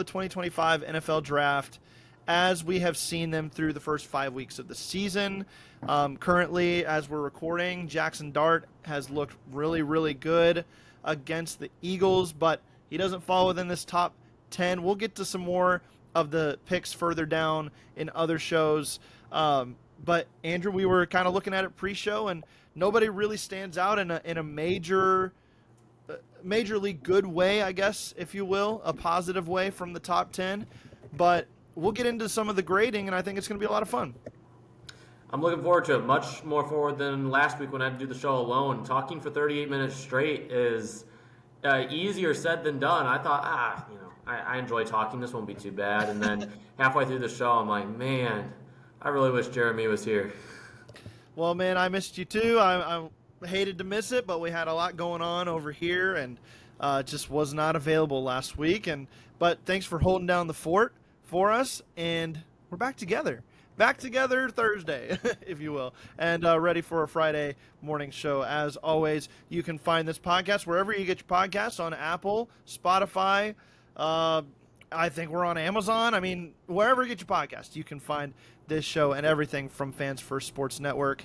the 2025 NFL Draft as we have seen them through the first 5 weeks of the season. Currently, as we're recording, Jackson Dart has looked really, really good against the Eagles, but he doesn't fall within this top 10. We'll get to some more of the picks further down in other shows. But Andrew, we were kind of looking at it pre-show, and nobody really stands out in a majorly good way, I guess, if you will, a positive way from the top 10. But we'll get into some of the grading, and I think it's going to be a lot of fun. I'm looking forward to it, much more forward than last week when I had to do the show alone. Talking for 38 minutes straight is easier said than done. I thought, I enjoy talking. This won't be too bad. And then halfway through the show, I'm like, man, I really wish Jeremy was here. Well, man, I missed you too. I hated to miss it, but we had a lot going on over here, and just was not available last week. But thanks for holding down the fort for us, and we're back together. Back together Thursday, if you will, and ready for a Friday morning show. As always, you can find this podcast wherever you get your podcasts, on Apple, Spotify. I think we're on Amazon. I mean, wherever you get your podcast, you can find this show and everything from Fans First Sports Network.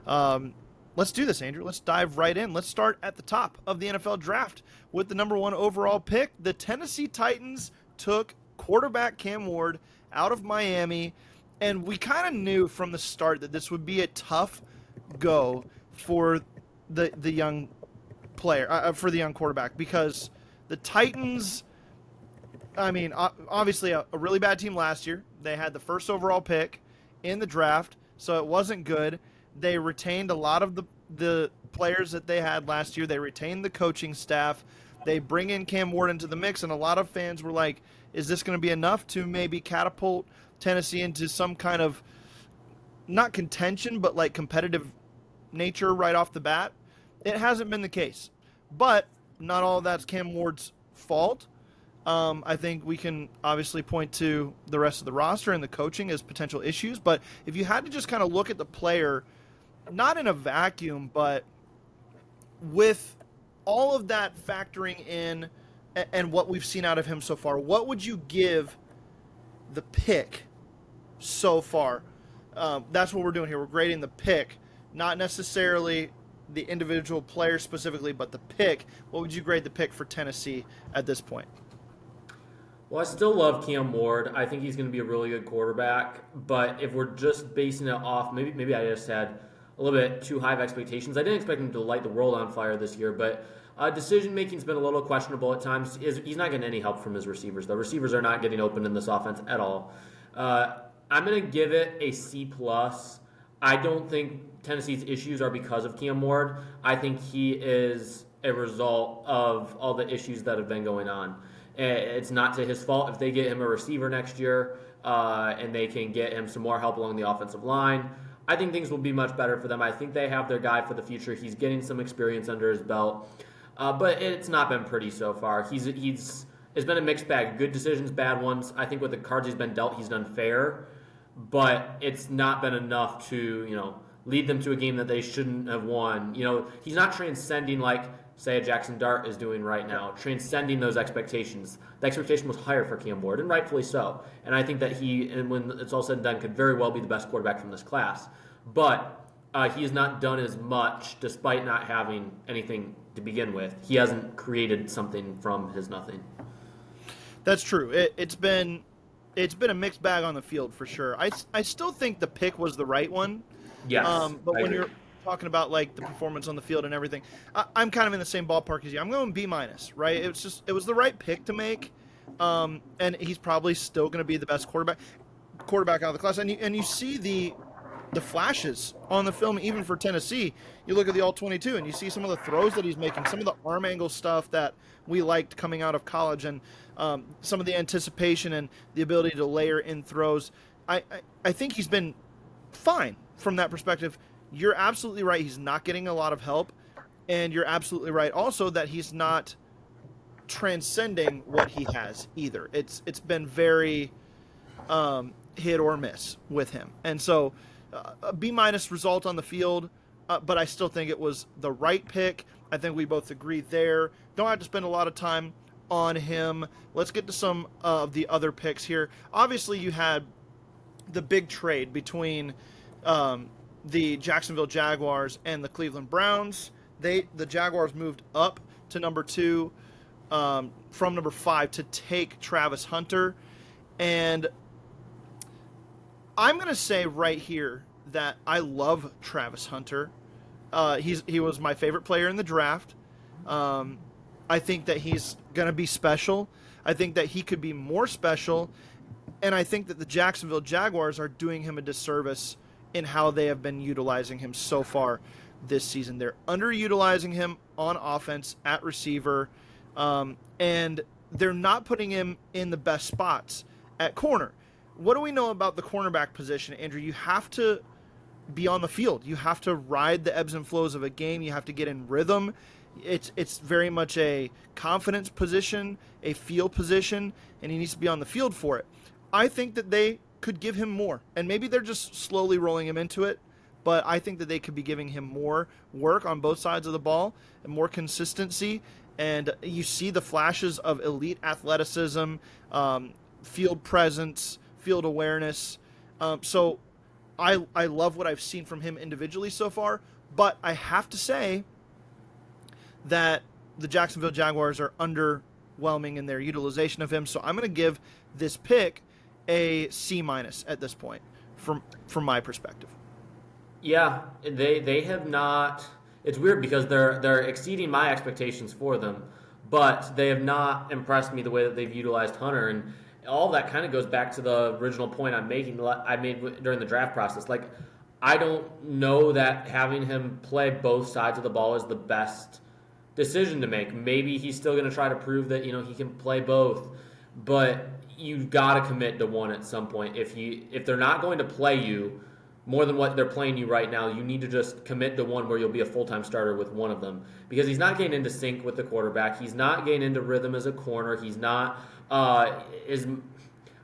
Let's do this, Andrew. Let's dive right in. Let's start at the top of the NFL Draft with the number 1 overall pick. The Tennessee Titans took quarterback Cam Ward out of Miami. And we kind of knew from the start that this would be a tough go for the young player, for the young quarterback, because the Titans, I mean, obviously a really bad team last year. They had the first overall pick in the draft, so it wasn't good. They retained a lot of the players that they had last year. They retained the coaching staff. They bring in Cam Ward into the mix, and a lot of fans were like, is this going to be enough to maybe catapult Tennessee into some kind of, not contention, but like competitive nature right off the bat? It hasn't been the case. But not all of that's Cam Ward's fault. I think we can obviously point to the rest of the roster and the coaching as potential issues. But if you had to just kind of look at the player, not in a vacuum, but with all of that factoring in and what we've seen out of him so far, what would you give the pick so far? That's what we're doing here. We're grading the pick, not necessarily the individual player specifically, but the pick. What would you grade the pick for Tennessee at this point? Well, I still love Cam Ward. I think he's going to be a really good quarterback. But if we're just basing it off, maybe I just had a little bit too high of expectations. I didn't expect him to light the world on fire this year, but decision-making's been a little questionable at times. He's not getting any help from his receivers. The receivers are not getting open in this offense at all. I'm going to give it a C+. I don't think Tennessee's issues are because of Cam Ward. I think he is a result of all the issues that have been going on. It's not to his fault if they get him a receiver next year and they can get him some more help along the offensive line. I think things will be much better for them. I think they have their guy for the future. He's getting some experience under his belt. But it's not been pretty so far. It's been a mixed bag. Good decisions, bad ones. I think with the cards he's been dealt, he's done fair. But it's not been enough to, lead them to a game that they shouldn't have won. He's not transcending like, say, a Jackson Dart is doing right now, transcending those expectations. The expectation was higher for Cam Ward, and rightfully so. And I think that he, and when it's all said and done, could very well be the best quarterback from this class. But he has not done as much, despite not having anything to begin with. He hasn't created something from his nothing. That's true. It's been a mixed bag on the field for sure. I still think the pick was the right one. Yes. But when you're talking about like the performance on the field and everything, I'm kind of in the same ballpark as you. I'm going B-, right? It was the right pick to make. And he's probably still going to be the best quarterback out of the class. And you see the flashes on the film, even for Tennessee. You look at the All-22 and you see some of the throws that he's making, some of the arm angle stuff that we liked coming out of college, and some of the anticipation and the ability to layer in throws. I think he's been fine from that perspective. You're absolutely right. He's not getting a lot of help, and you're absolutely right also that he's not transcending what he has either. It's been very hit or miss with him. And so a B- result on the field, but I still think it was the right pick. I think we both agree there. Don't have to spend a lot of time on him. Let's get to some of the other picks here. Obviously, you had the big trade between the Jacksonville Jaguars and the Cleveland Browns. The Jaguars moved up to number 2 from number 5 to take Travis Hunter. And I'm going to say right here that I love Travis Hunter. He was my favorite player in the draft. I think that he's going to be special. I think that he could be more special. And I think that the Jacksonville Jaguars are doing him a disservice in how they have been utilizing him so far this season. They're underutilizing him on offense at receiver, and they're not putting him in the best spots at corner. What do we know about the cornerback position, Andrew? You have to be on the field. You have to ride the ebbs and flows of a game. You have to get in rhythm. It's very much a confidence position, a feel position, and he needs to be on the field for it. I think that they could give him more, and maybe they're just slowly rolling him into it, but I think that they could be giving him more work on both sides of the ball and more consistency, and you see the flashes of elite athleticism, field presence, field awareness. So I love what I've seen from him individually so far, but I have to say that the Jacksonville Jaguars are underwhelming in their utilization of him, so I'm going to give this pick a C- at this point from my perspective. Yeah, they have not. It's weird because they're exceeding my expectations for them, but they have not impressed me the way that they've utilized Hunter, and all that kind of goes back to the original point I made during the draft process. Like, I don't know that having him play both sides of the ball is the best decision to make. Maybe he's still going to try to prove that he can play both, but you've got to commit to one at some point. If they're not going to play you more than what they're playing you right now, you need to just commit to one where you'll be a full-time starter with one of them, because he's not getting into sync with the quarterback. He's not getting into rhythm as a corner. He's not I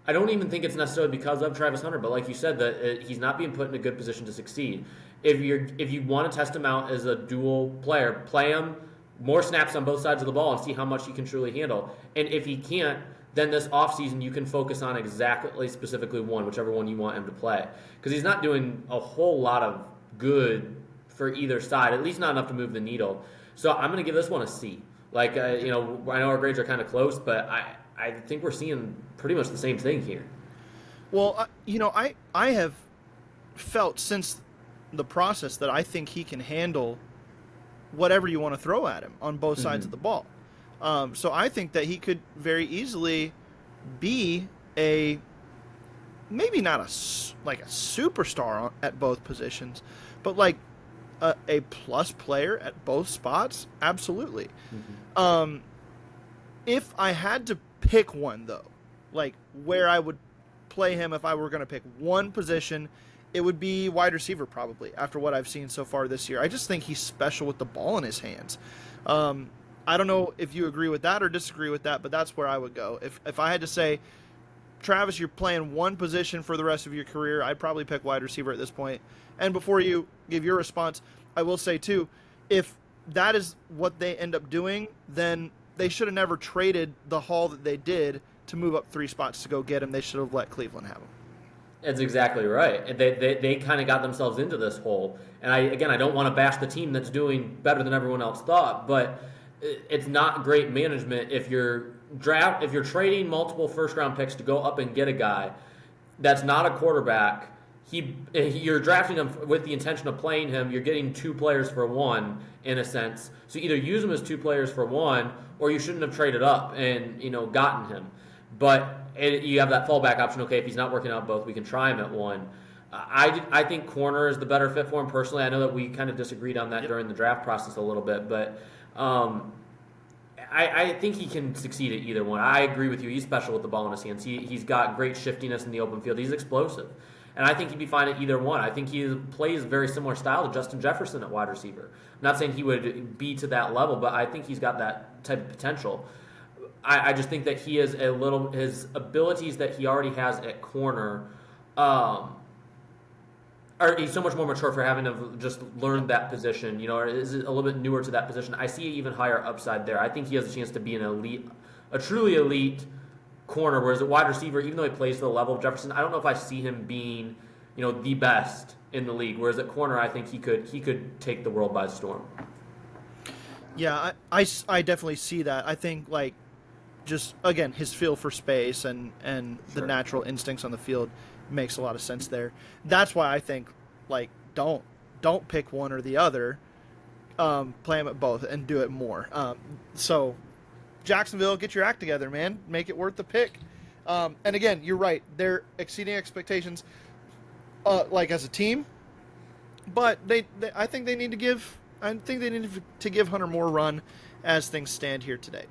don't even think it's necessarily because of Travis Hunter, but like you said, that he's not being put in a good position to succeed. If you want to test him out as a dual player, play him more snaps on both sides of the ball and see how much he can truly handle. And if he can't, then this offseason you can focus on specifically one, whichever one you want him to play. Because he's not doing a whole lot of good for either side, at least not enough to move the needle. So I'm going to give this one a C. Like, I know our grades are kind of close, but I think we're seeing pretty much the same thing here. Well, I have felt since the process that I think he can handle whatever you want to throw at him on both sides of the ball. So I think that he could very easily be maybe not a superstar at both positions, but like a plus player at both spots. Absolutely. If I had to pick one, though, like where I would play him if I were going to pick one position, it would be wide receiver probably, after what I've seen so far this year. I just think he's special with the ball in his hands. I don't know if you agree with that or disagree with that, but that's where I would go. If I had to say, Travis, you're playing one position for the rest of your career, I'd probably pick wide receiver at this point. And before you give your response, I will say, too, if that is what they end up doing, then they should have never traded the haul that they did to move up 3 spots to go get him. They should have let Cleveland have him. That's exactly right. They kind of got themselves into this hole. And I don't want to bash the team that's doing better than everyone else thought, but it's not great management if you're trading multiple first-round picks to go up and get a guy that's not a quarterback. You're drafting him with the intention of playing him. You're getting 2 players for 1 in a sense. So either use him as 2 players for 1, or you shouldn't have traded up and gotten him. But you have that fallback option. Okay, if he's not working out both, we can try him at 1. I think corner is the better fit for him personally. I know that we kind of disagreed on that during the draft process a little bit, but I think he can succeed at either one. I agree with you. He's special with the ball in his hands. He's got great shiftiness in the open field. He's explosive. And I think he'd be fine at either one. I think he plays a very similar style to Justin Jefferson at wide receiver. I'm not saying he would be to that level, but I think he's got that type of potential. I just think that he is his abilities that he already has at corner, he's so much more mature for having to just learned that position, or is a little bit newer to that position. I see even higher upside there. I think he has a chance to be an elite a truly elite corner. Whereas at wide receiver, even though he plays to the level of Jefferson, I don't know if I see him being, the best in the league. Whereas at corner, I think he could take the world by storm. Yeah, I definitely see that. I think just again his feel for space and the natural instincts on the field makes a lot of sense there. That's why I think don't pick one or the other. Play them at both and do it more. So Jacksonville, get your act together, man. Make it worth the pick. And again, you're right. They're exceeding expectations, as a team. But I think they need to give Hunter more run as things stand here today.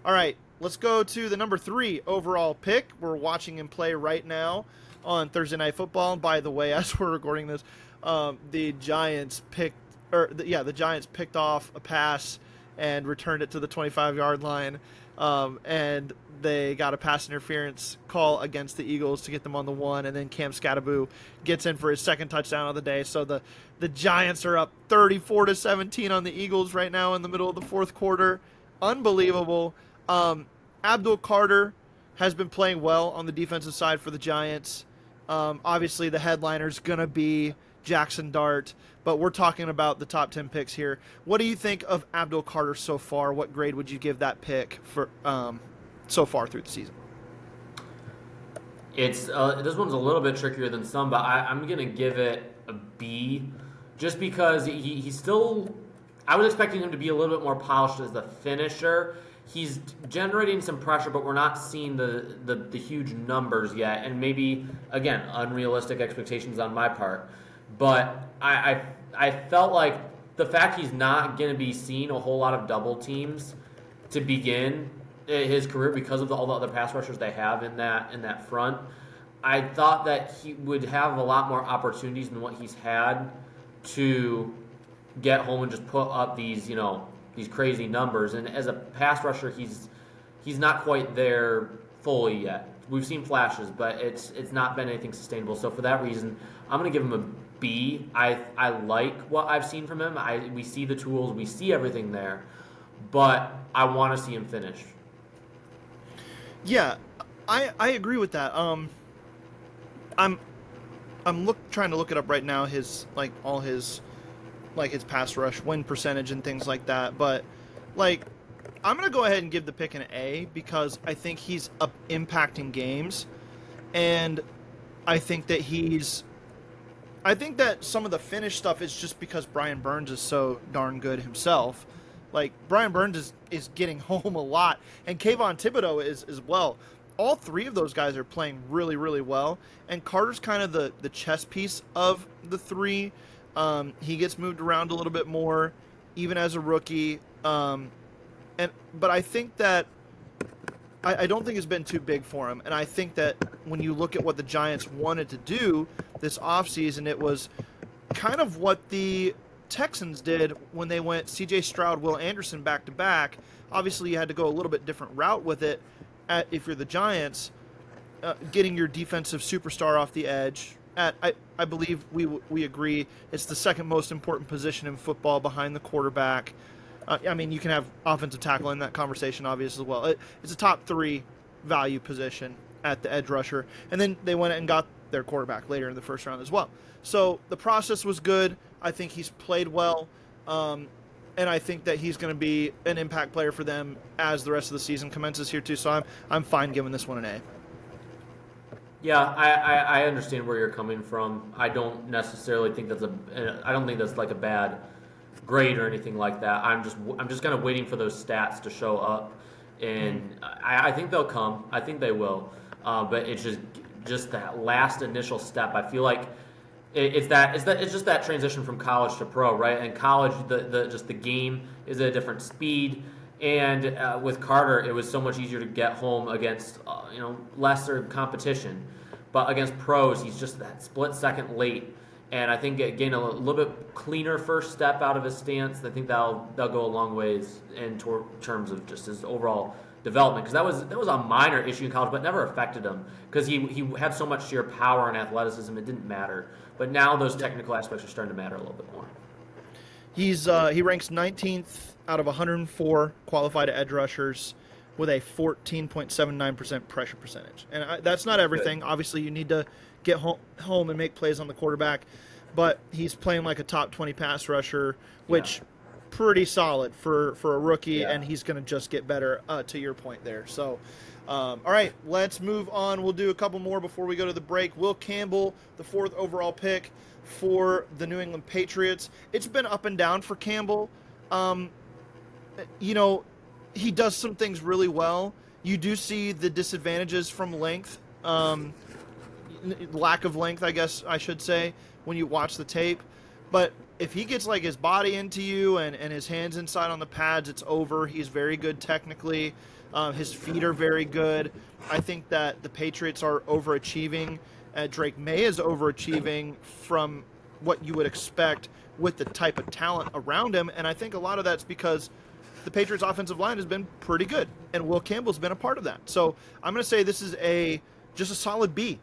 All right, let's go to the number 3 overall pick. We're watching him play right now on Thursday Night Football. And by the way, as we're recording this, the Giants picked off a pass and returned it to the 25-yard line, and they got a pass interference call against the Eagles to get them on the 1, and then Cam Skattebo gets in for his second touchdown of the day. So the Giants are up 34-17 on the Eagles right now in the middle of the fourth quarter. Unbelievable. Abdul Carter has been playing well on the defensive side for the Giants. Obviously, the headliner's going to be Jackson Dart, but we're talking about the top 10 picks here. What do you think of Abdul Carter so far? What grade would you give that pick for so far through the season? It's this one's a little bit trickier than some, but I'm going to give it a B, just because he's still. I was expecting him to be a little bit more polished as the finisher. He's generating some pressure, but we're not seeing the huge numbers yet, and maybe again unrealistic expectations on my part. But I felt like the fact he's not going to be seeing a whole lot of double teams to begin his career because of all the other pass rushers they have in that front, I thought that he would have a lot more opportunities than what he's had to get home and just put up these crazy numbers. And as a pass rusher, he's not quite there fully yet. We've seen flashes, but it's not been anything sustainable. So for that reason, I'm going to give him a B. I like what I've seen from him. We see the tools, we see everything there, but I want to see him finish. Yeah, I agree with that. I'm trying to look it up right now. His his pass rush win percentage and things like that. But I'm gonna go ahead and give the pick an A because I think he's impacting games, and I think that some of the finish stuff is just because Brian Burns is so darn good himself. Brian Burns is getting home a lot, and Kayvon Thibodeau is as well. All three of those guys are playing really, really well, and Carter's kind of the chess piece of the three. He gets moved around a little bit more, even as a rookie. But I think that I don't think it's been too big for him, and I think that when you look at what the Giants wanted to do this offseason, it was kind of what the Texans did when they went C.J. Stroud, Will Anderson back-to-back. Obviously, you had to go a little bit different route with it if you're the Giants, getting your defensive superstar off the edge. I believe we agree it's the second most important position in football behind the quarterback. You can have offensive tackle in that conversation, obviously, as well. It's a top 3 value position at the edge rusher. And then they went and got their quarterback later in the first round as well. So the process was good. I think he's played well. And I think that he's going to be an impact player for them as the rest of the season commences here too. So I'm fine giving this one an A. Yeah, I understand where you're coming from. I don't necessarily think that's like a bad grade or anything like that. I'm just kind of waiting for those stats to show up, and I think they'll come. I think they will. But it's just that last initial step. I feel like it's just that transition from college to pro, right? And college, the game is at a different speed. And with Carter, it was so much easier to get home against lesser competition. But against pros, he's just that split second late. And I think getting a little bit cleaner first step out of his stance, I think they'll go a long ways in terms of just his overall development. Because that was a minor issue in college, but never affected him because he had so much sheer power and athleticism, it didn't matter. But now those technical aspects are starting to matter a little bit more. He ranks 19th out of 104 qualified edge rushers with a 14.79% pressure percentage. And that's not everything. Good. Obviously, you need to get home and make plays on the quarterback, but he's playing like a top 20 pass rusher, which pretty solid for a rookie, and he's going to just get better, to your point there. So, all right, let's move on. We'll do a couple more before we go to the break. Will Campbell, the 4th overall pick for the New England Patriots. It's been up and down for Campbell. He does some things really well. You do see the disadvantages from length, lack of length, I guess I should say, when you watch the tape. But if he gets like his body into you and his hands inside on the pads, it's over. He's very good technically. His feet are very good. I think that the Patriots are overachieving. Drake May is overachieving from what you would expect with the type of talent around him. And I think a lot of that's because the Patriots' offensive line has been pretty good, and Will Campbell's been a part of that. So I'm going to say this is just a solid B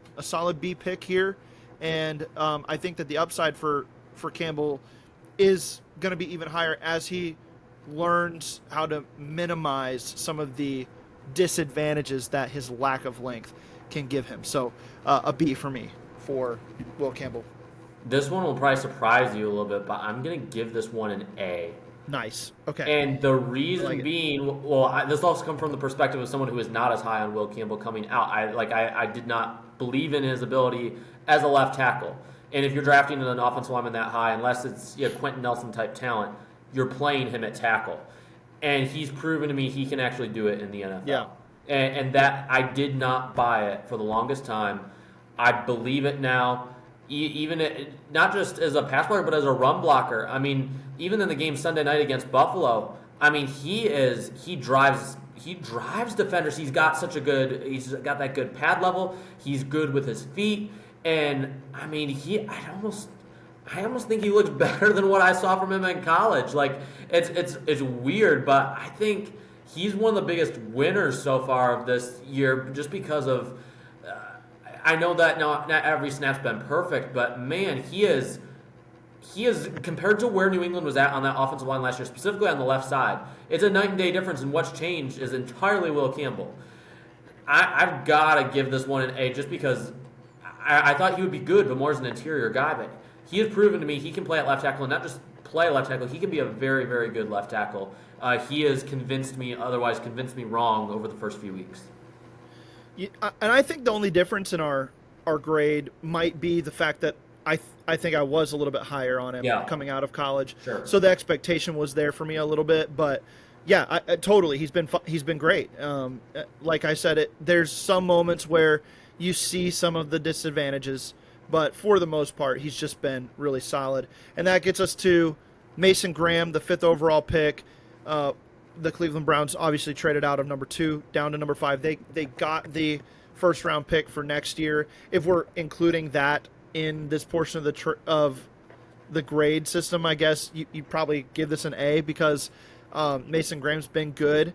pick here. And I think that the upside for Campbell is going to be even higher as he learns how to minimize some of the disadvantages that his lack of length can give him. So a B for me for Will Campbell. This one will probably surprise you a little bit, but I'm going to give this one an A. Nice. Okay. And the reason being, this also comes from the perspective of someone who is not as high on Will Campbell coming out. I did not believe in his ability as a left tackle. And if you're drafting an offensive lineman that high, unless it's Quentin Nelson type talent, you're playing him at tackle. And he's proven to me he can actually do it in the NFL. Yeah. And that I did not buy it for the longest time. I believe it now. Not just as a pass blocker, but as a run blocker. I mean, even in the game Sunday night against Buffalo, I mean, he drives defenders. He's got that good pad level. He's good with his feet, and I mean, I almost think he looks better than what I saw from him in college. Like it's weird, but I think he's one of the biggest winners so far of this year, just because of. I know that not every snap's been perfect, but man, he is compared to where New England was at on that offensive line last year, specifically on the left side. It's a night and day difference, and what's changed is entirely Will Campbell. I've got to give this one an A just because I thought he would be good, but more as an interior guy. But he has proven to me he can play at left tackle, and not just play left tackle. He can be a very, very good left tackle. He has convinced me wrong over the first few weeks. Yeah, and I think the only difference in our grade might be the fact that I think I was a little bit higher on him coming out of college. Sure. So the expectation was there for me a little bit, but yeah, I totally he's been great. Like I said, there's some moments where you see some of the disadvantages, but for the most part, he's just been really solid. And that gets us to Mason Graham, the 5th overall pick. The Cleveland Browns obviously traded out of number 2 down to number 5. They got the first round pick for next year. If we're including that in this portion of the grade system, I guess you probably give this an A because Mason Graham's been good.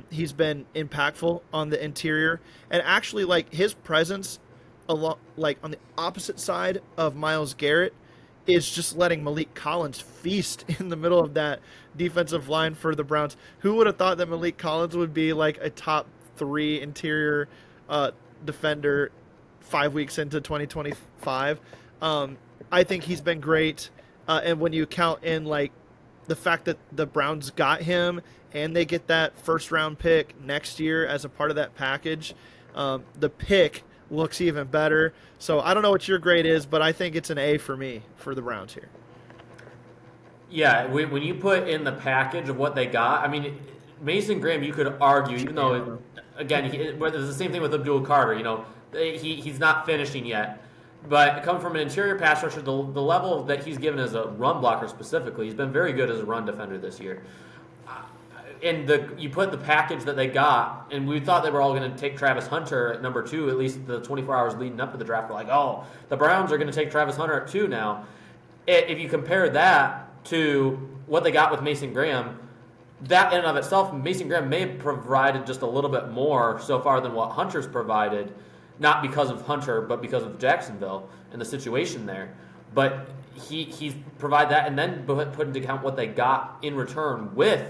He's been impactful on the interior, and actually, like, his presence along, like, on the opposite side of Myles Garrett is just letting Malik Collins feast in the middle of that defensive line for the Browns. Who would have thought that Malik Collins would be like a top 3 interior defender 5 weeks into 2025? I think he's been great. And when you count in like the fact that the Browns got him and they get that first round pick next year as a part of that package, the pick looks even better. So I don't know what your grade is, but I think it's an A for me for the Browns here. Yeah, when you put in the package of what they got, I mean, Mason Graham, you could argue, even though, again, it's the same thing with Abdul Carter. You know, he's not finishing yet. But coming from an interior pass rusher, the level that he's given as a run blocker specifically, he's been very good as a run defender this year. And you put the package that they got, and we thought they were all going to take Travis Hunter at number 2, at least the 24 hours leading up to the draft. We're like, oh, the Browns are going to take Travis Hunter at 2 now. If you compare that to what they got with Mason Graham, that in and of itself, Mason Graham may have provided just a little bit more so far than what Hunter's provided, not because of Hunter, but because of Jacksonville and the situation there. But he's provided that, and then put into account what they got in return with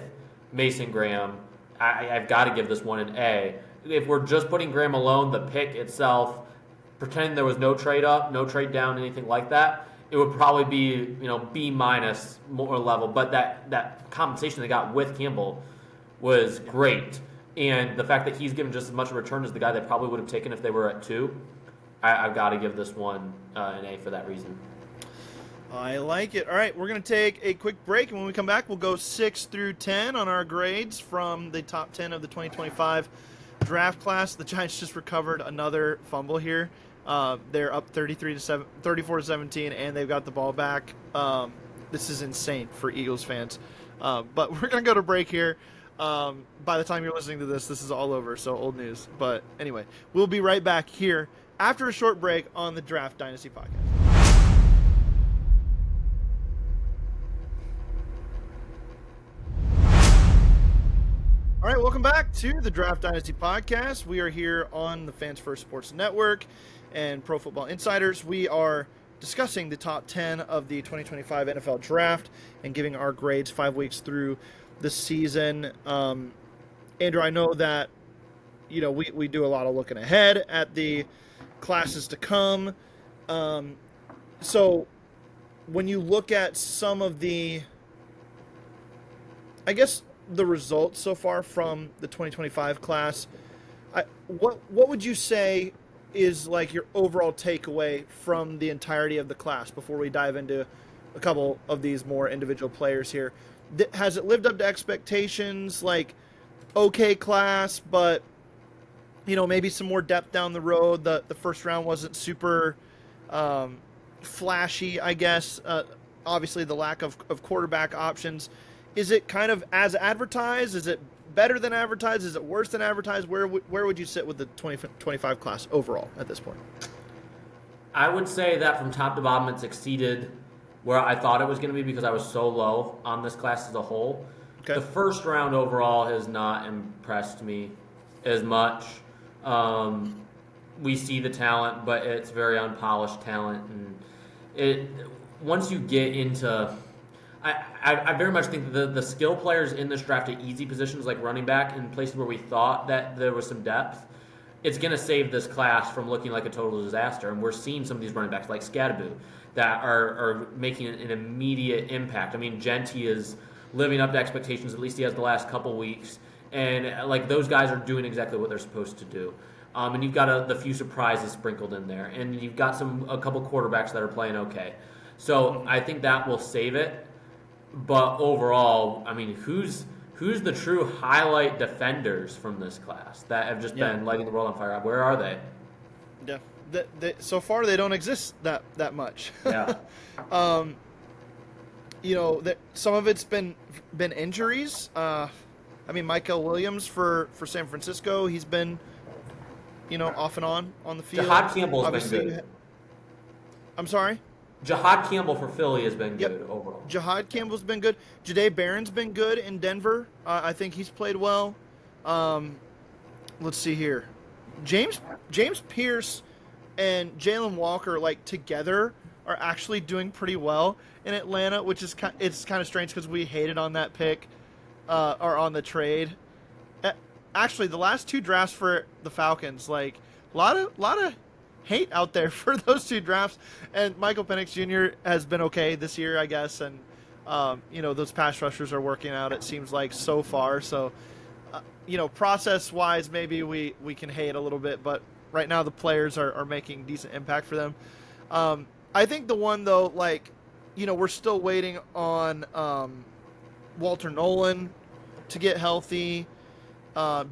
Mason Graham. I've got to give this one an A. If we're just putting Graham alone, the pick itself, pretending there was no trade up, no trade down, anything like that, it would probably be B minus more level. But that compensation they got with Campbell was great, and the fact that he's given just as much a return as the guy they probably would have taken if they were at 2, I've got to give this one an A for that reason. I like it. All right, we're going to take a quick break, and when we come back, we'll go 6 through 10 on our grades from the top 10 of the 2025 draft class. The Giants just recovered another fumble here. They're up 34 to 17, and they've got the ball back. This is insane for Eagles fans. But we're going to go to break here. By the time you're listening to this is all over, so old news. But anyway, we'll be right back here after a short break on the Draft Dynasty Podcast. All right, welcome back to the Draft Dynasty Podcast. We are here on the Fans First Sports Network and Pro Football Insiders. We are discussing the top 10 of the 2025 NFL Draft and giving our grades 5 weeks through the season. Andrew, I know that we do a lot of looking ahead at the classes to come. So when you look at some of the, the results so far from the 2025 class, what would you say is like your overall takeaway from the entirety of the class before we dive into a couple of these more individual players here? Has it lived up to expectations? Like, okay class, but maybe some more depth down the road. The first round wasn't super flashy, I guess. Obviously the lack of quarterback options. Is it kind of as advertised? Is it better than advertised? Is it worse than advertised? Where would you sit with the 2025 class overall at this point? I would say that from top to bottom, it's exceeded where I thought it was going to be because I was so low on this class as a whole. Okay. The first round overall has not impressed me as much. We see the talent, but it's very unpolished talent, and once you get into I very much think the skill players in this draft at easy positions like running back in places where we thought that there was some depth, it's going to save this class from looking like a total disaster. And we're seeing some of these running backs like Scadaboo that are making an immediate impact. I mean, Genty is living up to expectations, at least he has the last couple weeks. And like those guys are doing exactly what they're supposed to do. And you've got the few surprises sprinkled in there. And you've got a couple quarterbacks that are playing okay. So I think that will save it. But overall, I mean, who's the true highlight defenders from this class that have just been lighting the world on fire? Where are they? Yeah, so far they don't exist that much. Yeah. Some of it's been injuries. I mean, Michael Williams for San Francisco, he's been, off and on the field. Jahad Campbell's been good. I'm sorry? Jahad Campbell for Philly has been good overall. Jahad Campbell's been good. Jahdae Barron's been good in Denver. I think he's played well. Let's see here. James Pierce and Jalen Walker, like, together are actually doing pretty well in Atlanta, which is it's kind of strange because we hated on that pick or on the trade. Actually, the last 2 drafts for the Falcons, like, a lot of hate out there for those 2 drafts, and Michael Penix Jr. has been okay this year, I guess, and those pass rushers are working out, it seems like, so far. So process wise maybe we can hate a little bit, but right now the players are making decent impact for them. I think the one though, like, we're still waiting on Walter Nolan to get healthy.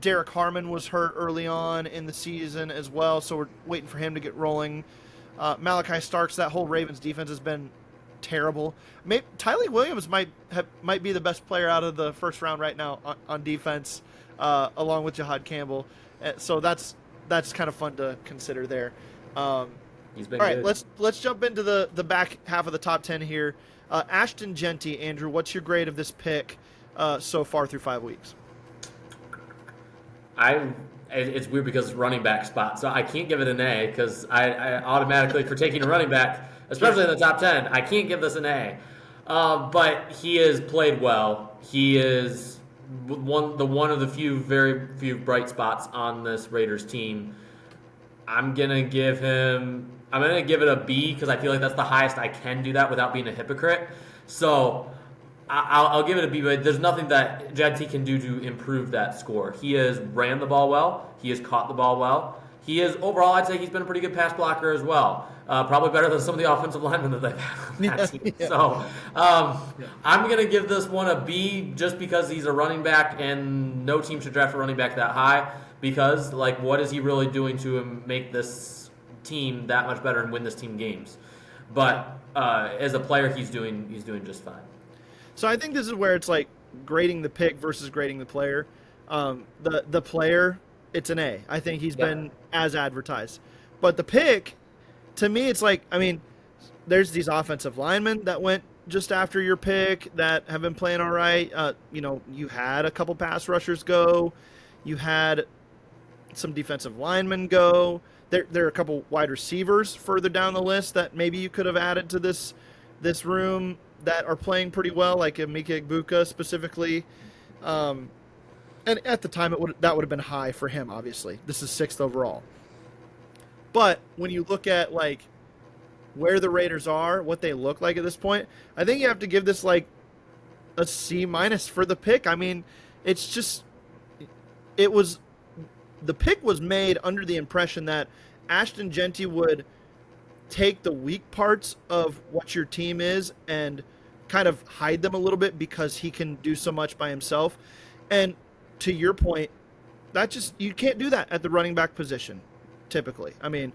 Derek Harmon was hurt early on in the season as well, so we're waiting for him to get rolling. Malachi Starks, that whole Ravens defense has been terrible. Tylee Williams might be the best player out of the first round right now on defense, along with Jahad Campbell. So that's kind of fun to consider there. He's been all right, good. let's jump into the back half of the top 10 here. Ashton Genty, Andrew, what's your grade of this pick so far through 5 weeks? It's weird because it's running back spot, so I can't give it an A because I automatically, for taking a running back, especially in the top 10, I can't give this an A. But he has played well. He is one of the very few bright spots on this Raiders team. I'm gonna give it a B because I feel like that's the highest I can do that without being a hypocrite. So I'll give it a B, but there's nothing that Genty can do to improve that score. He has ran the ball well. He has caught the ball well. He is, overall, I'd say he's been a pretty good pass blocker as well. Probably better than some of the offensive linemen that they've had on that team. Yeah. So I'm going to give this one a B just because he's a running back, and no team should draft a running back that high because, like, what is he really doing to make this team that much better and win this team games? But as a player, he's doing just fine. So I think this is where it's like grading the pick versus grading the player. The player, it's an A. I think he's been as advertised. But the pick, to me, it's like, I mean, there's these offensive linemen that went just after your pick that have been playing all right. You had a couple pass rushers go. You had some defensive linemen go. There are a couple wide receivers further down the list that maybe you could have added to this room that are playing pretty well, like Emeka Egbuka specifically. And at the time, that would have been high for him, obviously. This is 6th overall. But when you look at, like, where the Raiders are, what they look like at this point, I think you have to give this, like, a C- for the pick. I mean, it's just – the pick was made under the impression that Ashton Genty would take the weak parts of what your team is and kind of hide them a little bit because he can do so much by himself. And to your point, you can't do that at the running back position typically. I mean,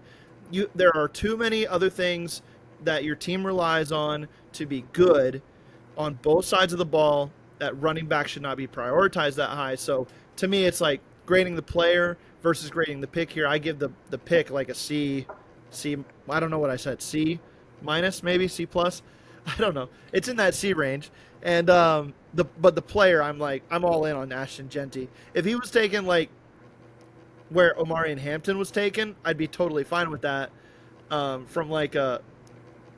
there are too many other things that your team relies on to be good on both sides of the ball that running back should not be prioritized that high. So to me, it's like grading the player versus grading the pick here. I give the pick like a C. I don't know what I said. C minus, maybe C plus. I don't know. It's in that C range. And but the player, I'm all in on Ashton Genty. If he was taken like where Omarion Hampton was taken, I'd be totally fine with that from like a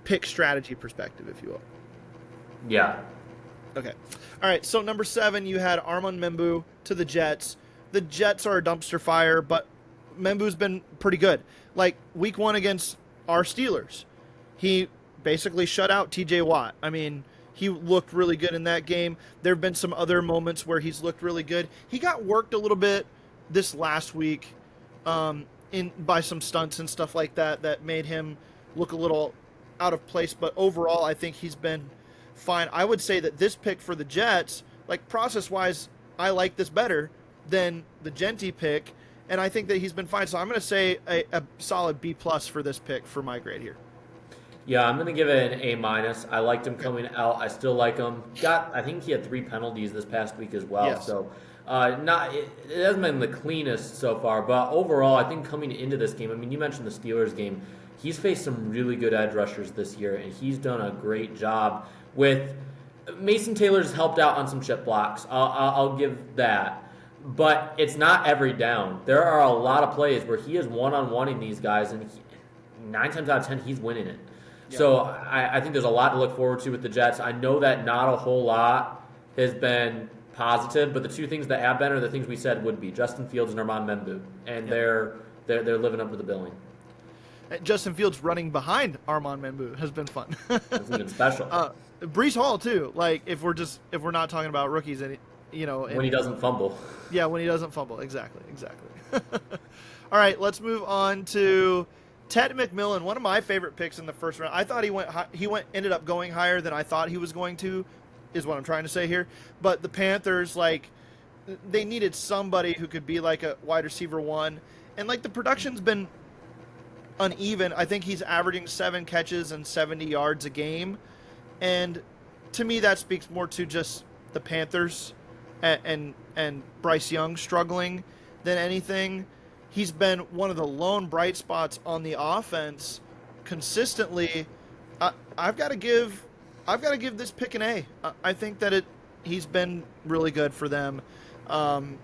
pick strategy perspective, if you will. Yeah. Okay. All right. So number 7, you had Armand Membu to the Jets. The Jets are a dumpster fire, but Membu's been pretty good. Like week 1 against our Steelers, he basically shut out TJ Watt. I mean, he looked really good in that game. There have been some other moments where he's looked really good. He got worked a little bit this last week by some stunts and stuff like that made him look a little out of place. But overall, I think he's been fine. I would say that this pick for the Jets, like process-wise, I like this better than the Genty pick, and I think that he's been fine. So I'm going to say a solid B+ for this pick for my grade here. Yeah, I'm going to give it an A-. I liked him coming out. I still like him. I think he had 3 penalties this past week as well. Yes. So it hasn't been the cleanest so far. But overall, I think coming into this game, I mean, you mentioned the Steelers game. He's faced some really good edge rushers this year, and he's done a great job with Mason Taylor's helped out on some chip blocks. I'll give that. But it's not every down. There are a lot of plays where he is one-on-one-ing these guys, and 9 times out of 10, he's winning it. Yeah. So I think there's a lot to look forward to with the Jets. I know that not a whole lot has been positive, but the 2 things that have been are the things we said would be Justin Fields and Armand Membu, and they're living up to the billing. Justin Fields running behind Armand Membu has been fun. It's been special. Breece Hall too. Like if we're not talking about rookies, and when he doesn't fumble. Yeah, when he doesn't fumble. Exactly. All right, let's move on to Ted McMillan, one of my favorite picks in the first round. I thought ended up going higher than I thought he was going to, is what I'm trying to say here. But the Panthers, like, they needed somebody who could be like a wide receiver 1, and like the production's been uneven. I think he's averaging 7 catches and 70 yards a game, and to me that speaks more to just the Panthers and Bryce Young struggling than anything. He's been one of the lone bright spots on the offense consistently. I've got to give this pick an A. I think that he's been really good for them, and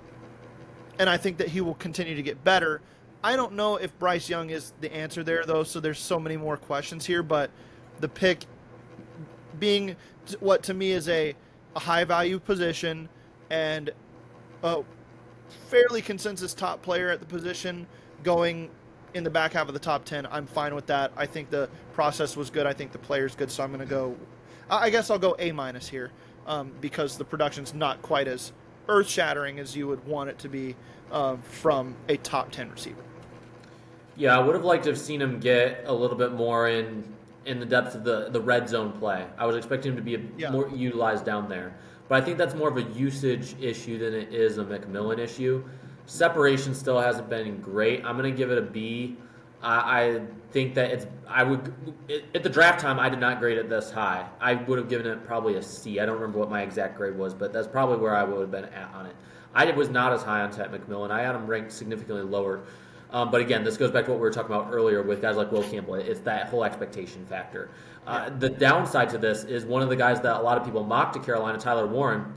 I think that he will continue to get better. I don't know if Bryce Young is the answer there, though, so there's so many more questions here, but the pick being what to me is a high-value position and a fairly consensus top player at the position going in the back half of the top 10. I'm fine with that. I think the process was good. I think the player's good. So I'm going to go, I guess I'll go A- here because the production's not quite as earth shattering as you would want it to be from a top 10 receiver. Yeah, I would have liked to have seen him get a little bit more in the depth of the red zone play. I was expecting him to be more utilized down there. But I think that's more of a usage issue than it is a McMillan issue. Separation still hasn't been great. I'm going to give it a B. I think that at the draft time, I did not grade it this high. I would have given it probably a C. I don't remember what my exact grade was, but that's probably where I would have been at on it. I was not as high on Ted McMillan. I had him ranked significantly lower. But again, this goes back to what we were talking about earlier with guys like Will Campbell. It's that whole expectation factor. The downside to this is one of the guys that a lot of people mock to Carolina, Tyler Warren.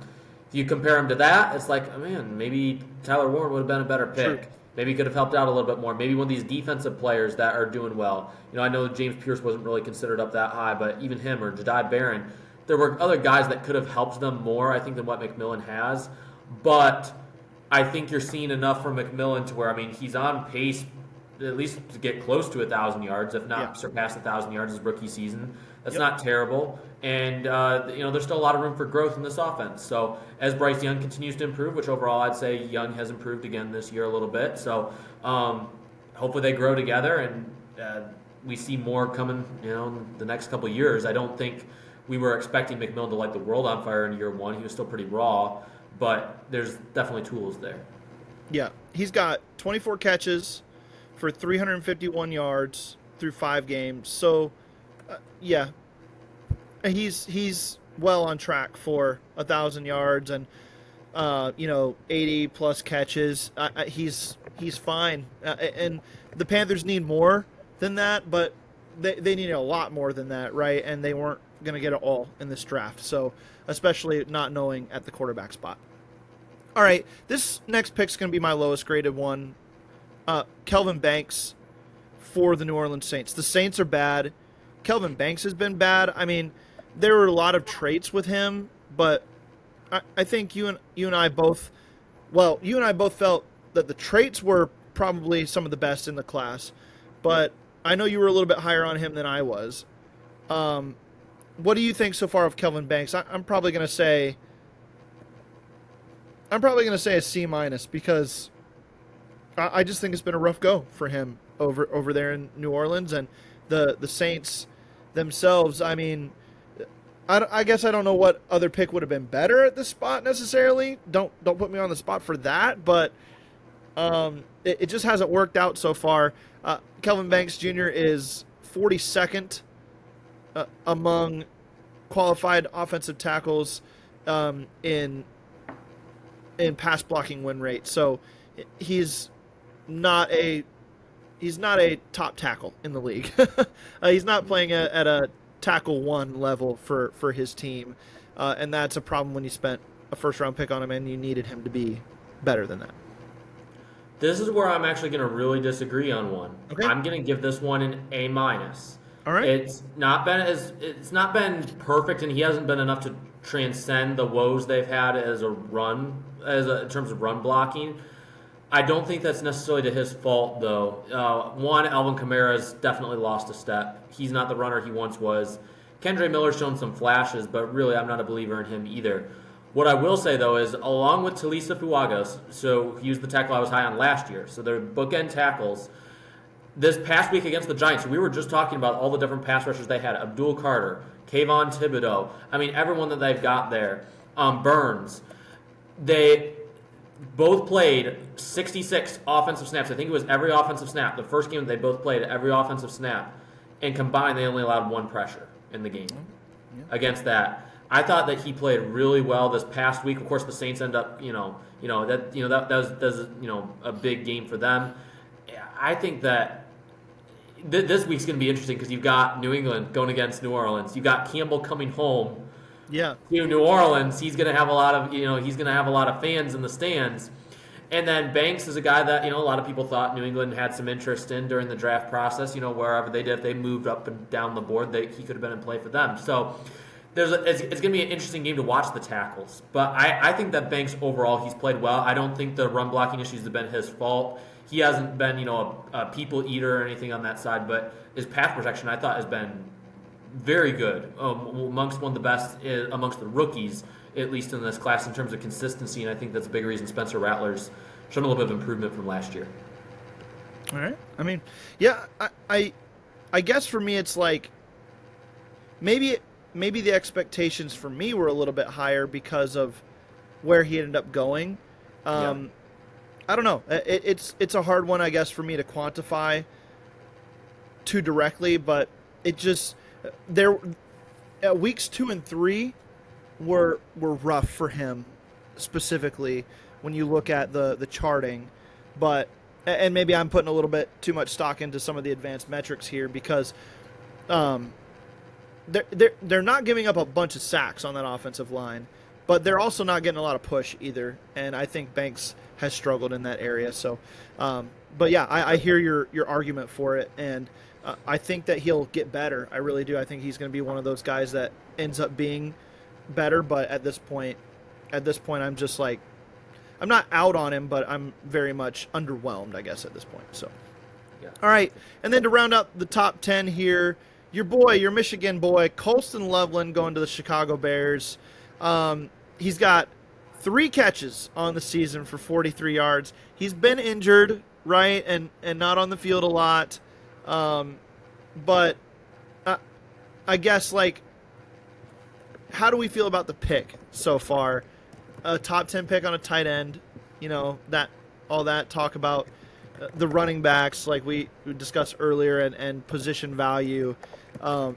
If you compare him to that, it's like, man, maybe Tyler Warren would have been a better pick. True. Maybe he could have helped out a little bit more. Maybe one of these defensive players that are doing well. I know James Pierce wasn't really considered up that high, but even him or Jedi Barron, there were other guys that could have helped them more, I think, than what McMillan has. But I think you're seeing enough from McMillan to where, he's on pace at least to get close to 1,000 yards, if not surpass 1,000 yards his rookie season. That's not terrible. And, there's still a lot of room for growth in this offense. So as Bryce Young continues to improve, which overall I'd say Young has improved again this year a little bit. So hopefully they grow together and we see more coming, in the next couple of years. I don't think we were expecting McMillan to light the world on fire in year one. He was still pretty raw, but there's definitely tools there. Yeah, he's got 24 catches for 351 yards through 5 games. So, he's well on track for 1,000 yards and 80 plus catches. He's fine, and the Panthers need more than that, but they need a lot more than that, right? And they weren't going to get it all in this draft. So, especially not knowing at the quarterback spot. All right, this next pick's going to be my lowest graded one. Kelvin Banks for the New Orleans Saints. The Saints are bad. Kelvin Banks has been bad. There were a lot of traits with him, but I think you and I both felt that the traits were probably some of the best in the class, but I know you were a little bit higher on him than I was. What do you think so far of Kelvin Banks? I'm probably going to say a C- because I just think it's been a rough go for him over there in New Orleans, and the Saints themselves. I guess I don't know what other pick would have been better at this spot necessarily. Don't put me on the spot for that, but it just hasn't worked out so far. Kelvin Banks Jr. is 42nd among qualified offensive tackles in pass blocking win rate. So he's not a top tackle in the league. He's not playing at a tackle 1 level for his team, and that's a problem when you spent a first-round pick on him and you needed him to be better than that. This is where I'm actually going to really disagree on one. Okay. I'm going to give this one an A-. All right. It's not been perfect, and he hasn't been enough to transcend the woes they've had in terms of run blocking. I don't think that's necessarily to his fault, though. One, Alvin Kamara's definitely lost a step. He's not the runner he once was. Kendre Miller's shown some flashes, but really I'm not a believer in him either. What I will say, though, is along with Talisa Fuaga, so he was the tackle I was high on last year, so they're bookend tackles. This past week against the Giants, we were just talking about all the different pass rushers they had. Abdul Carter, Kayvon Thibodeau. Everyone that they've got there. Burns. They both played 66 offensive snaps. I think it was every offensive snap. The first game they both played every offensive snap. And combined, they only allowed 1 pressure in the game against that. I thought that he played really well this past week. Of course, the Saints end up, that was a big game for them. I think that this week's going to be interesting because you've got New England going against New Orleans. You've got Campbell coming home. Yeah. To New Orleans, he's going to have a lot of fans in the stands. And then Banks is a guy that, a lot of people thought New England had some interest in during the draft process. Wherever they did, if they moved up and down the board, he could have been in play for them. So it's going to be an interesting game to watch the tackles. But I think that Banks overall, he's played well. I don't think the run blocking issues have been his fault. He hasn't been, a people eater or anything on that side, but his pass protection I thought has been very good, amongst one of the best amongst the rookies, at least in this class in terms of consistency, and I think that's a big reason Spencer Rattler's shown a little bit of improvement from last year. All right. I mean, yeah, I guess for me it's like maybe the expectations for me were a little bit higher because of where he ended up going. I don't know. It's a hard one, I guess, for me to quantify too directly, but it just weeks 2 and 3 were rough for him specifically when you look at the charting, but and maybe I'm putting a little bit too much stock into some of the advanced metrics here because they're not giving up a bunch of sacks on that offensive line, but they're also not getting a lot of push either, and I think Banks has struggled in that area. So, but yeah, I hear your argument for it, and I think that he'll get better. I really do. I think he's going to be one of those guys that ends up being better, but at this point, I'm just like, I'm not out on him, but I'm very much underwhelmed, I guess, at this point. So, yeah. All right, and then to round out the top 10 here, your Michigan boy, Colston Loveland, going to the Chicago Bears. He's got 3 catches on the season for 43 yards. He's been injured, right, and not on the field a lot. But I guess, like, how do we feel about the pick so far? A top 10 pick on a tight end, all that talk about the running backs like we discussed earlier and position value. How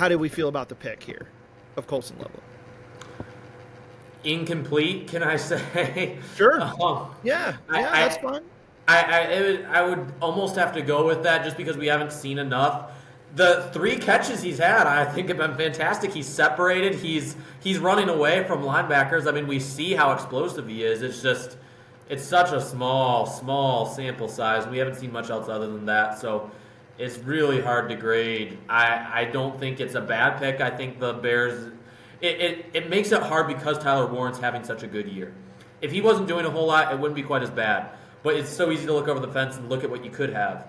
do we feel about the pick here of Colston Loveland? Incomplete, can I say? Sure. Yeah, that's fine. I would almost have to go with that just because we haven't seen enough. The 3 catches he's had, I think, have been fantastic. He's separated. He's running away from linebackers. I mean, we see how explosive he is. It's such a small sample size. We haven't seen much else other than that. So it's really hard to grade. I don't think it's a bad pick. I think the Bears, it makes it hard because Tyler Warren's having such a good year. If he wasn't doing a whole lot, it wouldn't be quite as bad. But it's so easy to look over the fence and look at what you could have.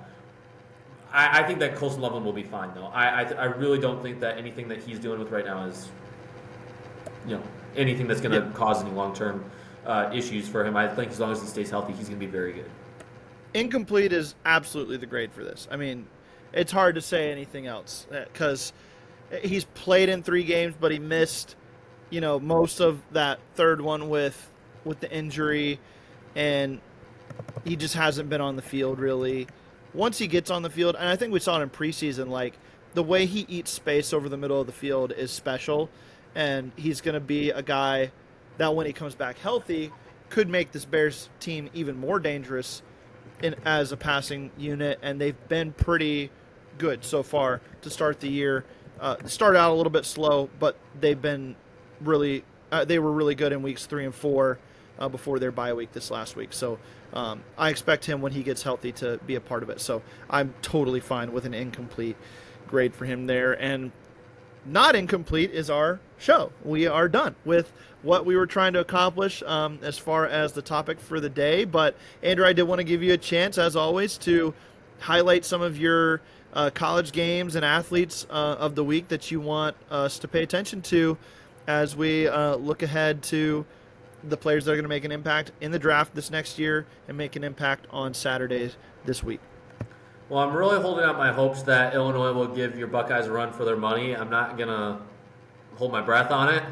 I think that Colston Loveland will be fine, though. I really don't think that anything that he's dealing with right now is, anything that's going to cause any long-term issues for him. I think as long as he stays healthy, he's going to be very good. Incomplete is absolutely the grade for this. I mean, it's hard to say anything else because he's played in 3 games, but he missed, most of that third one with the injury, and he just hasn't been on the field really. Once he gets on the field, and I think we saw it in preseason, like the way he eats space over the middle of the field is special, and he's going to be a guy that when he comes back healthy could make this Bears team even more dangerous as a passing unit, and they've been pretty good so far to start the year. Started out a little bit slow, but they've been really they were really good in weeks 3 and 4 before their bye week this last week. So I expect him when he gets healthy to be a part of it. So I'm totally fine with an incomplete grade for him there. And not incomplete is our show. We are done with what we were trying to accomplish as far as the topic for the day. But Andrew, I did want to give you a chance, as always, to highlight some of your college games and athletes of the week that you want us to pay attention to as we look ahead to the players that are going to make an impact in the draft this next year and make an impact on Saturdays this week. Well, I'm really holding out my hopes that Illinois will give your Buckeyes a run for their money. I'm not going to hold my breath on it,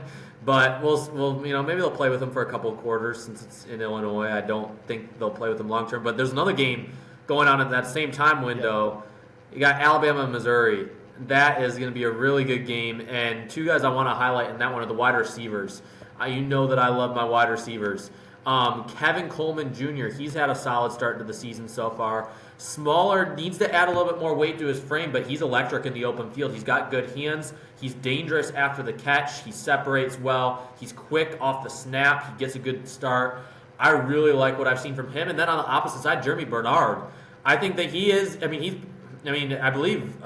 but we'll maybe they'll play with them for a couple of quarters since it's in Illinois. I don't think they'll play with them long term, but there's another game going on at that same time window. You got Alabama and Missouri. That is going to be a really good game, and 2 guys I want to highlight in that one are the wide receivers. You know that I love my wide receivers. Kevin Coleman Jr., he's had a solid start to the season so far. Smaller, needs to add a little bit more weight to his frame, but he's electric in the open field. He's got good hands. He's dangerous after the catch. He separates well. He's quick off the snap. He gets a good start. I really like what I've seen from him. And then on the opposite side, Jeremy Bernard. I think that he is, I believe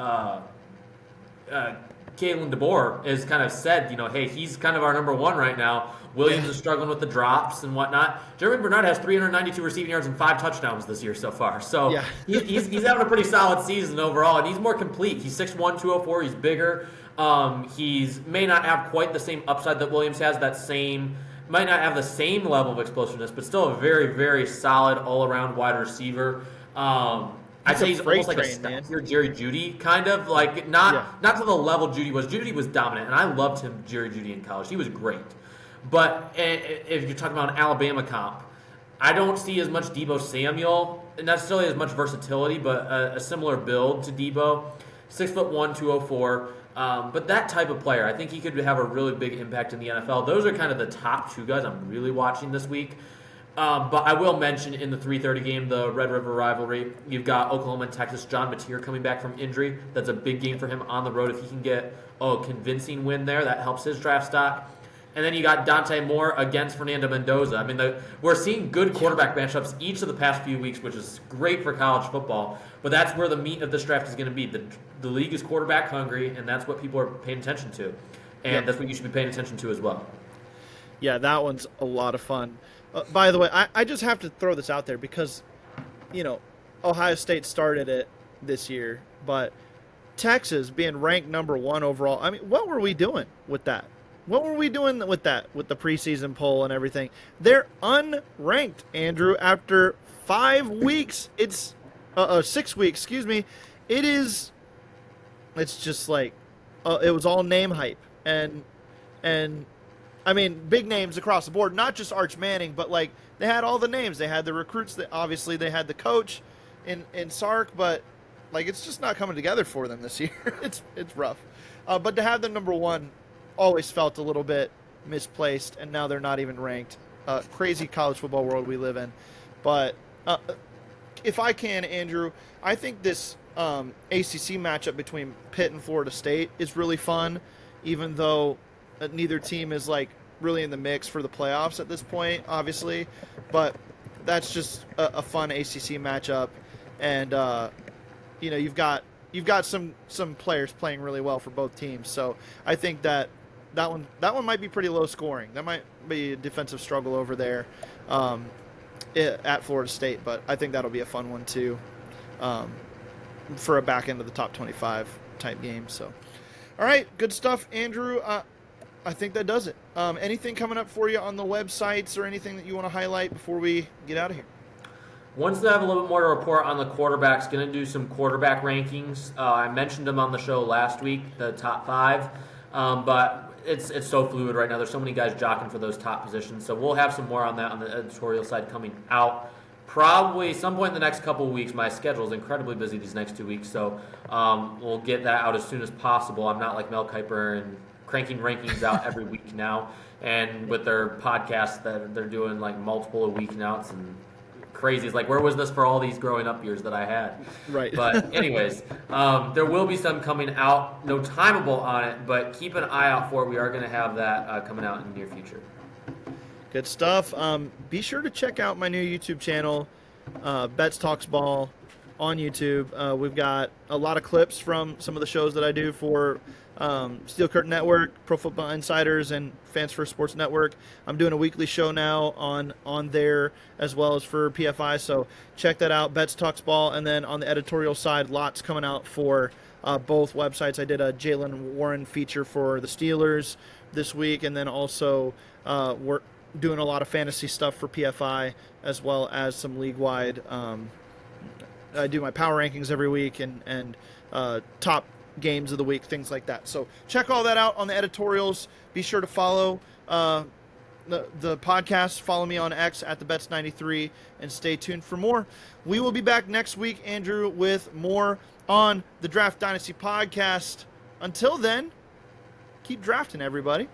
Kalen DeBoer has kind of said, hey, he's kind of our number one right now. Williams is struggling with the drops and whatnot. Jeremy Bernard has 392 receiving yards and 5 touchdowns this year so far. So he's having a pretty solid season overall, and he's more complete. He's 6'1", 204. He's bigger. He's may not have quite the same upside that Williams has. Might not have the same level of explosiveness, but still a very, very solid all-around wide receiver. I'd say he's almost like a stockier Jerry Jeudy, kind of like not to the level Jeudy was. Jeudy was dominant, and I loved him, Jerry Jeudy, in college. He was great. But if you're talking about an Alabama comp, I don't see as much Deebo Samuel, not necessarily as much versatility, but a similar build to Deebo. 6'1", 204. But that type of player, I think he could have a really big impact in the NFL. Those are kind of the top 2 guys I'm really watching this week. But I will mention in the 3:30 game, the Red River rivalry, you've got Oklahoma and Texas. John Mateer coming back from injury. That's a big game for him on the road. If he can get a convincing win there, that helps his draft stock. And then you got Dante Moore against Fernando Mendoza. I mean, we're seeing good quarterback matchups each of the past few weeks, which is great for college football. But that's where the meat of this draft is going to be. The league is quarterback hungry, and that's what people are paying attention to. And that's what you should be paying attention to as well. Yeah, that one's a lot of fun. By the way, I just have to throw this out there because, Ohio State started it this year, but Texas being ranked number 1 overall, I mean, what were we doing with that? What were we doing with that, with the preseason poll and everything? They're unranked, Andrew, after 5 weeks. It's 6 weeks, excuse me. It's just like, it was all name hype. And I mean, big names across the board, not just Arch Manning, but like they had all the names. They had the recruits. Obviously, they had the coach in Sark, but like it's just not coming together for them this year. It's rough. But to have them number 1 always felt a little bit misplaced, and now they're not even ranked. Crazy college football world we live in. But if I can, Andrew, I think this ACC matchup between Pitt and Florida State is really fun, even though neither team is like really in the mix for the playoffs at this point, obviously. But that's just a fun ACC matchup, and you've got some players playing really well for both teams. So I think that one might be pretty low scoring. That might be a defensive struggle over there at Florida State, but I think that'll be a fun one too, for a back end of the top 25 type game. So, all right, good stuff, Andrew. I think that does it. Anything coming up for you on the websites or anything that you want to highlight before we get out of here? Once I have a little bit more to report on the quarterbacks, going to do some quarterback rankings. I mentioned them on the show last week, the top 5, but it's so fluid right now. There's so many guys jockeying for those top positions, so we'll have some more on that on the editorial side coming out probably some point in the next couple of weeks. My schedule is incredibly busy these next 2 weeks, so we'll get that out as soon as possible. I'm not like Mel Kiper and cranking rankings out every week now, and with their podcast that they're doing like multiple a week now, it's crazy. It's like, where was this for all these growing up years that I had? Right. But anyways, there will be some coming out. No timeable on it, but keep an eye out for it. We are going to have that coming out in the near future. Good stuff. Be sure to check out my new YouTube channel, Betts Talks Ball, on YouTube. We've got a lot of clips from some of the shows that I do for Steel Curtain Network, Pro Football Insiders, and Fans First Sports Network. I'm doing a weekly show now on there as well as for PFI, so check that out, Betts Talks Ball. And then on the editorial side, lots coming out for both websites. I did a Jalen Warren feature for the Steelers this week, and then also we're doing a lot of fantasy stuff for PFI as well as some league-wide. I do my power rankings every week and top games of the week, things like that. So check all that out on the editorials. Be sure to follow the podcast. Follow me on X at @thebets93 and stay tuned for more. We will be back next week, Andrew, with more on the Draft Dynasty Podcast. Until then, keep drafting, everybody.